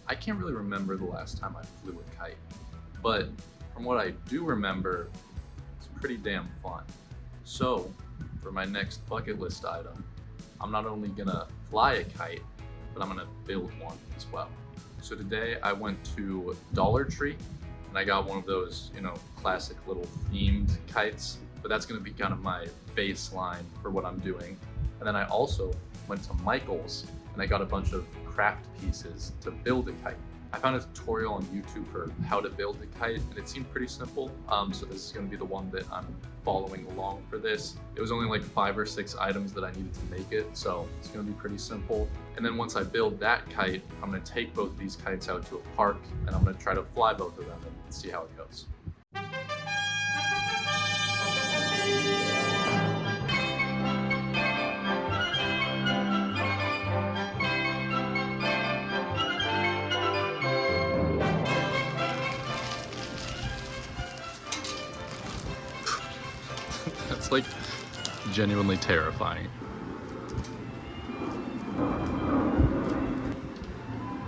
I can't really remember the last time I flew a kite, but from what I do remember, it's pretty damn fun. So, for my next bucket list item, I'm not only gonna fly a kite, but I'm gonna build one as well. So today I went to Dollar Tree and I got one of those, classic little themed kites, but that's gonna be kind of my baseline for what I'm doing. And then I also went to Michael's and I got a bunch of craft pieces to build a kite. I found a tutorial on YouTube for how to build a kite and it seemed pretty simple. So this is gonna be the one that I'm following along for this. It was only like 5 or 6 items that I needed to make it, so it's gonna be pretty simple. And then once I build that kite, I'm gonna take both of these kites out to a park and I'm gonna try to fly both of them and see how it goes. That's like genuinely terrifying.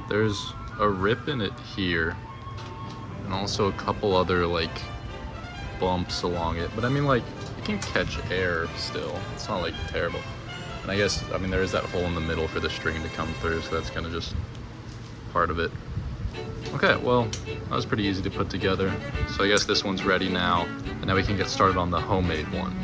There's a rip in it here and also a couple other like bumps along it, but I mean like it can catch air still. It's not like terrible. And I guess, there is that hole in the middle for the string to come through, so that's kind of just part of it. Okay, well, that was pretty easy to put together. So I guess this one's ready now, and now we can get started on the homemade one.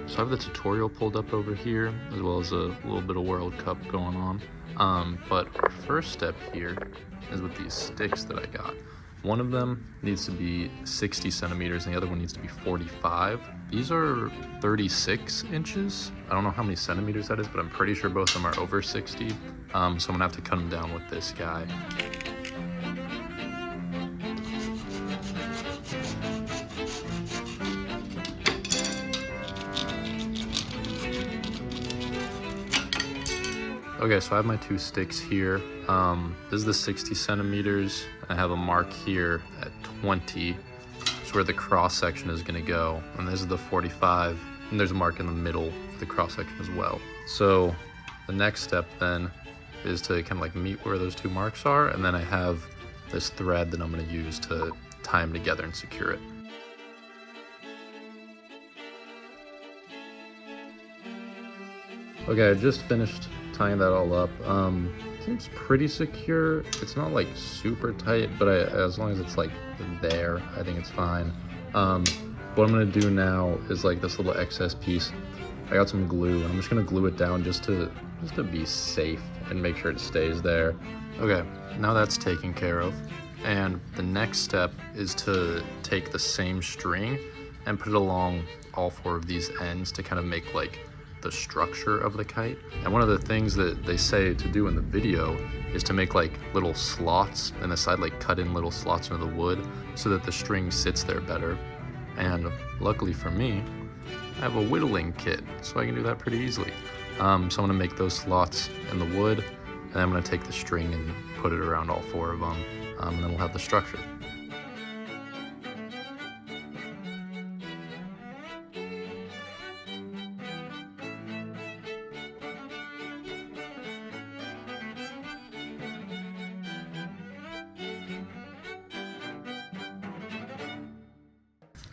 So I have the tutorial pulled up over here, as well as a little bit of World Cup going on. But our first step here is with these sticks that I got. One of them needs to be 60 centimeters and the other one needs to be 45. These are 36 inches. I don't know how many centimeters that is, but I'm pretty sure both of them are over 60. So I'm gonna have to cut them down with this guy. Okay, so I have my 2 sticks here. This is the 60 centimeters. I have a mark here at 20. That's where the cross section is gonna go. And this is the 45. And there's a mark in the middle for the cross section as well. So the next step then is to kind of like meet where those 2 marks are. And then I have this thread that I'm gonna use to tie them together and secure it. Okay, I just finished tying that all up. Seems pretty secure. It's not like super tight, but as long as it's like there, I think it's fine. What I'm gonna do now is like this little excess piece. I got some glue and I'm just gonna glue it down just to be safe and make sure it stays there. Okay, now that's taken care of. And the next step is to take the same string and put it along all 4 of these ends to kind of make like the structure of the kite. And one of the things that they say to do in the video is to make like little slots in the side, like cut in little slots into the wood so that the string sits there better. And luckily for me, I have a whittling kit, so I can do that pretty easily. So I'm gonna make those slots in the wood, and then I'm gonna take the string and put it around all 4 of them, and then we'll have the structure.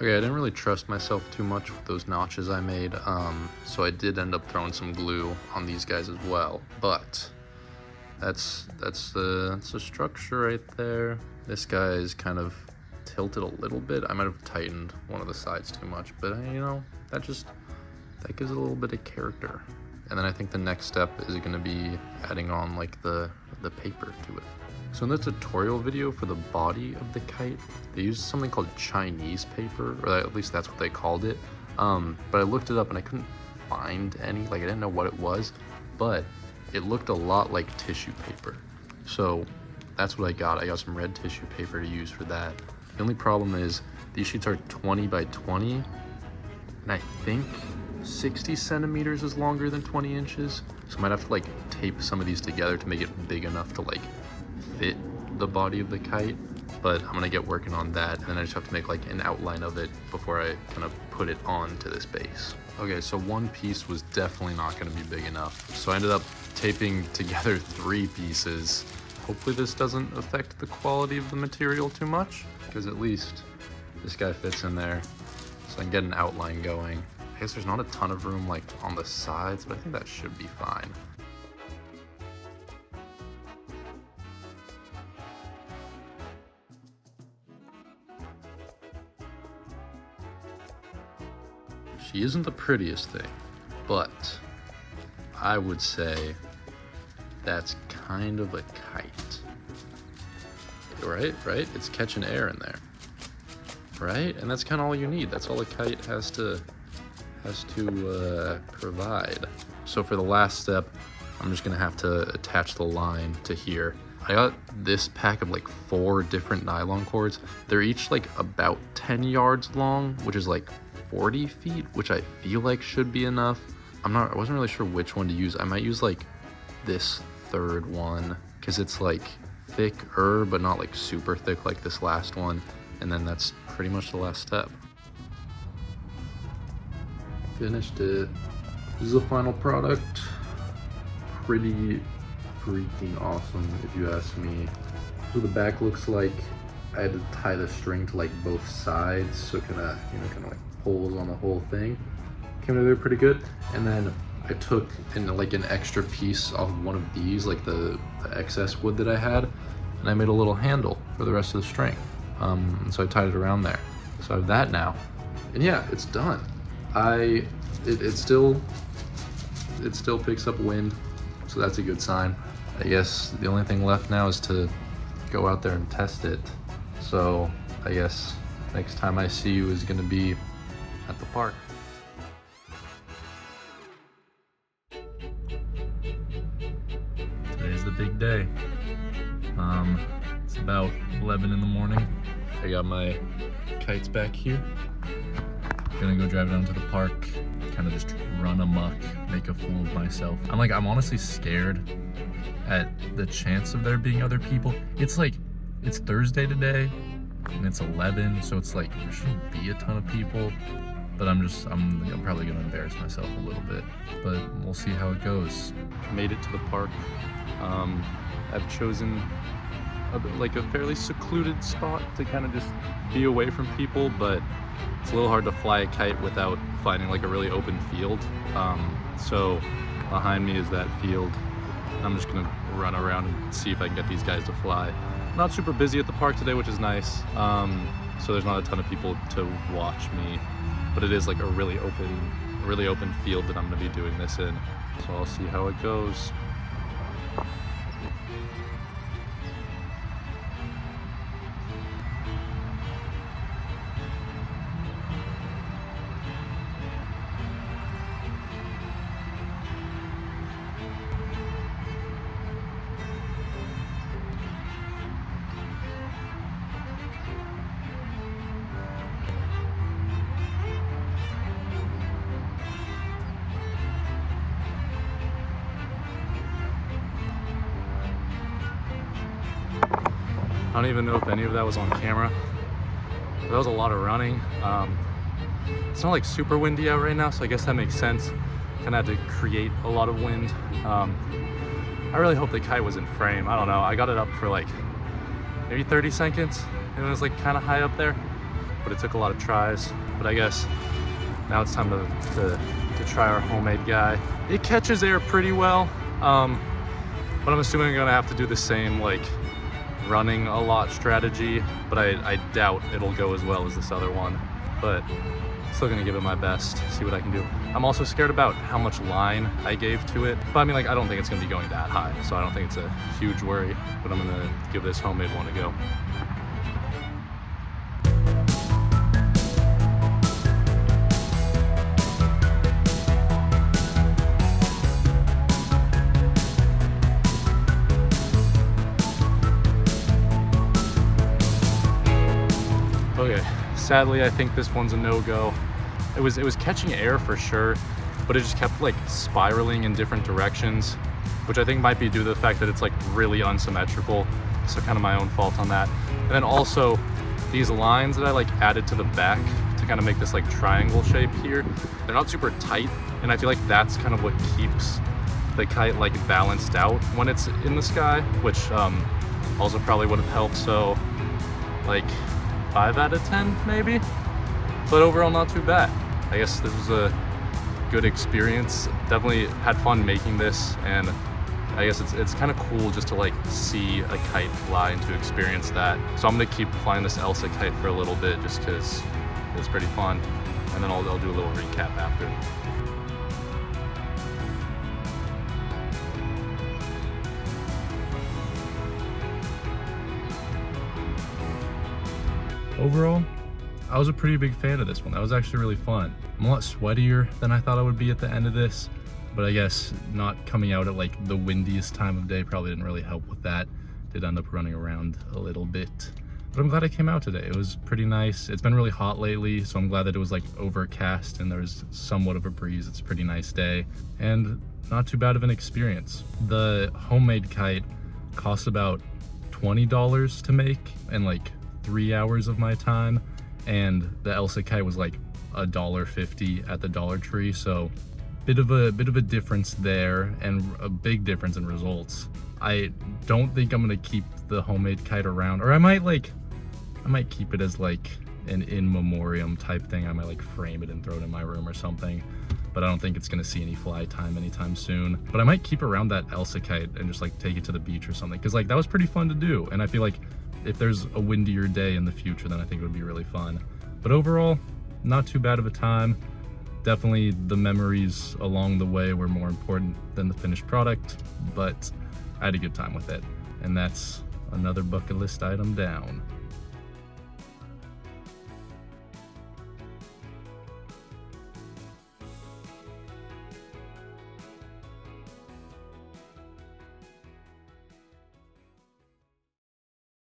Okay, I didn't really trust myself too much with those notches I made, so I did end up throwing some glue on these guys as well. But that's the structure right there. This guy is kind of tilted a little bit. I might have tightened one of the sides too much, but that gives it a little bit of character. And then I think the next step is going to be adding on like the paper to it. So in the tutorial video for the body of the kite, they used something called Chinese paper, or at least that's what they called it. But I looked it up and I couldn't find any, like I didn't know what it was, but it looked a lot like tissue paper. So that's what I got. I got some red tissue paper to use for that. The only problem is these sheets are 20 by 20, and I think 60 centimeters is longer than 20 inches. So I might have to like tape some of these together to make it big enough to like fit the body of the kite, but I'm gonna get working on that, and then I just have to make like an outline of it before I kind of put it onto this base. Okay, so one piece was definitely not gonna be big enough. So I ended up taping together 3 pieces. Hopefully this doesn't affect the quality of the material too much, because at least this guy fits in there, so I can get an outline going. I guess there's not a ton of room like on the sides, but I think that should be fine. She isn't the prettiest thing, but I would say that's kind of a kite. Right? It's catching air in there. Right? And that's kind of all you need. That's all a kite has to provide. So for the last step, I'm just gonna have to attach the line to here. I got this pack of like 4 different nylon cords. They're each like about 10 yards long, which is like 40 feet, which I feel like should be enough. I wasn't really sure which one to use. I might use like this 3rd one, because it's like thicker, but not like super thick like this last one. And then that's pretty much the last step. Finished it. This is the final product. Pretty freaking awesome, if you ask me. So the back looks like I had to tie the string to like both sides, so kind of like pulls on the whole thing. Came together pretty good. And then I took like an extra piece off one of these, like the excess wood that I had, and I made a little handle for the rest of the string. And so I tied it around there. So I have that now. And yeah, it's done. It still picks up wind, so that's a good sign. I guess the only thing left now is to go out there and test it. So I guess next time I see you is gonna be at the park. Today's the big day. It's about 11 in the morning. I got my kites back here. Gonna go drive down to the park, kind of just run amok, make a fool of myself. I'm honestly scared at the chance of there being other people. It's Thursday today, and it's 11, so it's like there shouldn't be a ton of people. But I'm probably gonna embarrass myself a little bit, but we'll see how it goes. Made it to the park. I've chosen a fairly secluded spot to kind of just be away from people, but it's a little hard to fly a kite without finding like a really open field. So behind me is that field. I'm just gonna run around and see if I can get these guys to fly. Not super busy at the park today, which is nice. So there's not a ton of people to watch me, but it is like a really open field that I'm gonna be doing this in. So I'll see how it goes. I don't even know if any of that was on camera. That was a lot of running. It's not like super windy out right now, so I guess that makes sense. Kind of had to create a lot of wind. I really hope the kite was in frame. I don't know. I got it up for like maybe 30 seconds, and it was like kind of high up there, but it took a lot of tries. But I guess now it's time to try our homemade guy. It catches air pretty well, but I'm assuming I'm gonna have to do the same like running a lot strategy, but I doubt it'll go as well as this other one, but still gonna give it my best, see what I can do. I'm also scared about how much line I gave to it, but I mean, like, I don't think it's gonna be going that high, so I don't think it's a huge worry, but I'm gonna give this homemade one a go. Okay, sadly, I think this one's a no-go. It was catching air for sure, but it just kept like spiraling in different directions, which I think might be due to the fact that it's like really unsymmetrical. So kind of my own fault on that. And then also these lines that I like added to the back to kind of make this like triangle shape here. They're not super tight, and I feel like that's kind of what keeps the kite like balanced out when it's in the sky, which also probably would have helped. So like 5 out of 10 maybe, but overall not too bad. I guess this was a good experience. Definitely had fun making this, and I guess it's kind of cool just to like see a kite fly and to experience that. So I'm gonna keep flying this Elsa kite for a little bit just because it's pretty fun, and then I'll do a little recap after. Overall, I was a pretty big fan of this one. That was actually really fun. I'm a lot sweatier than I thought I would be at the end of this, but I guess not coming out at like the windiest time of day probably didn't really help with that. Did end up running around a little bit, but I'm glad I came out today. It was pretty nice. It's been really hot lately, so I'm glad that it was like overcast and there was somewhat of a breeze. It's a pretty nice day and not too bad of an experience. The homemade kite cost about $20 to make and like 3 hours of my time, and the Elsa kite was like $1.50 at the Dollar Tree, so bit of a difference there and a big difference in results. I don't think I'm gonna keep the homemade kite around, or I might keep it as like an in memoriam type thing. I might like frame it and throw it in my room or something, but I don't think it's gonna see any fly time anytime soon. But I might keep around that Elsa kite and just like take it to the beach or something, because like that was pretty fun to do, and I feel like if there's a windier day in the future, then I think it would be really fun. But overall, not too bad of a time. Definitely the memories along the way were more important than the finished product, but I had a good time with it. And that's another bucket list item down.